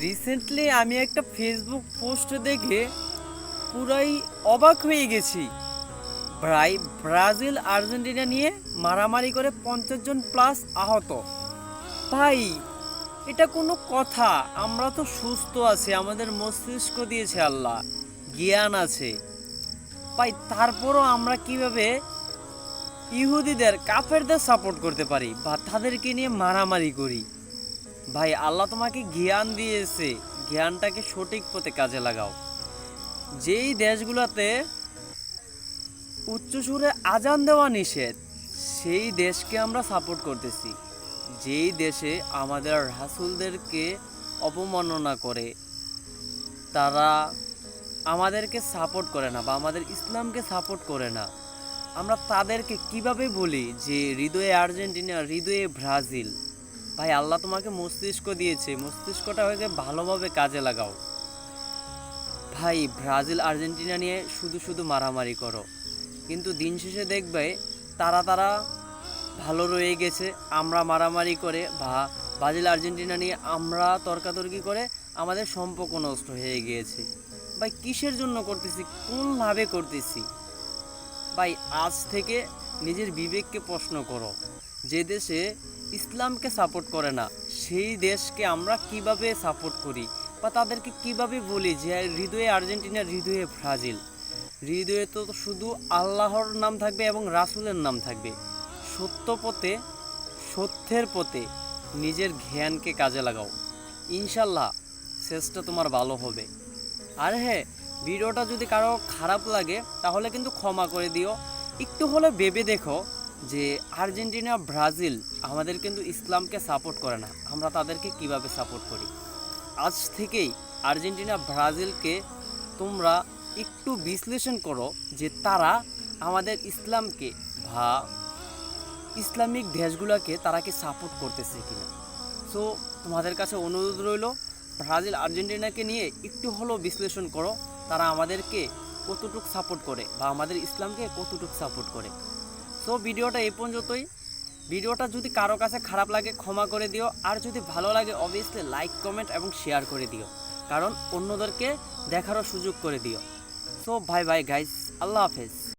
Recently আমি একটা Facebook post দেখে পুরাই অবাক হয়ে গেছি। প্রায় ব্রাজিল আর্জেন্টিনা নিয়ে মারামারি করে 50 জন প্লাস আহত। ভাই, এটা কোনো কথা? আমরা তো সুস্থ আছি, আমাদের মস্তিষ্ক দিয়েছে আল্লাহ, জ্ঞান আছে। ভাই, তারপরও আমরা কিভাবে ইহুদিদের কাফেরদের সাপোর্ট করতে পারি বা তাদেরকে নিয়ে মারামারি করি? ভাই, আল্লাহ তোমাকে জ্ঞান দিয়েছে, জ্ঞানটাকে সঠিক পথে কাজে লাগাও। যেই দেশগুলোতে উচ্চ সুরে আজান দেওয়া নিষেধ, সেই দেশকে আমরা সাপোর্ট করতেছি। যেই দেশে আমাদের রাসূলদেরকে অবমাননা করে, তারা আমাদেরকে সাপোর্ট করে না বা আমাদের ইসলামকে সাপোর্ট করে না, আমরা তাদেরকে কিভাবে বলি যে হৃদয়ে আর্জেন্টিনা, হৃদয়ে ব্রাজিল? ভাই, আল্লাহ তোমাকে মস্তিষ্ক দিয়েছে, মস্তিষ্কটাকে ভালোভাবে কাজে লাগাও। ভাই, ব্রাজিল আর্জেন্টিনা নিয়ে শুধু শুধু মারামারি করো, কিন্তু দিন শেষে দেখবে তারা ভালো রয়ে গেছে। আমরা মারামারি করে বা ব্রাজিল আর্জেন্টিনা নিয়ে আমরা তর্কাতর্কি করে আমাদের সম্পর্ক নষ্ট হয়ে গিয়েছে। ভাই, কিসের জন্য করতেছি, কোন লাভে করতেছি? ভাই, আজ থেকে নিজের বিবেককে প্রশ্ন করো। যে দেশে ইসলামকে সাপোর্ট করে না, সেই দেশকে আমরা কিভাবে সাপোর্ট করি বা তাদেরকে কিভাবে বলি যে হৃদয়ে আর্জেন্টিনা, হৃদয়ে ব্রাজিল? হৃদয়ে তো শুধু আল্লাহর নাম থাকবে এবং রাসূলের নাম থাকবে। সত্য পথে, সত্যের পথে নিজের জ্ঞানকে কাজে লাগাও, ইনশাল্লাহ শেষটা তোমার ভালো হবে। আর হ্যাঁ, ভিডিওটা যদি কারো খারাপ লাগে তাহলে কিন্তু ক্ষমা করে দিও। একটু হলে ভেবে দেখো যে আর্জেন্টিনা, ব্রাজিল আমাদের কিন্তু ইসলামকে সাপোর্ট করে না, আমরা তাদেরকে কিভাবে সাপোর্ট করি। আজ থেকেই আর্জেন্টিনা, ব্রাজিলকে তোমরা একটু বিশ্লেষণ করো যে তারা আমাদের ইসলামকে বা ইসলামিক দেশগুলোকে তারা কি সাপোর্ট করতেছে কিনা। সো তোমাদের কাছে অনুরোধ রইল, ব্রাজিল আর্জেন্টিনাকে নিয়ে একটু হলেও বিশ্লেষণ করো, তারা আমাদেরকে কতটুকু সাপোর্ট করে বা আমাদের ইসলামকে কতটুকু সাপোর্ট করে। সো ভিডিওটা এই পর্যন্তই। ভিডিওটা যদি কারো কাছে খারাপ লাগে ক্ষমা করে দিও, আর যদি ভালো লাগে অবভিয়াসলি লাইক, কমেন্ট এবং শেয়ার করে দিও, কারণ অন্যদেরকে দেখারও সুযোগ করে দিও। সো বাই বাই গাইস, আল্লাহ হাফেজ।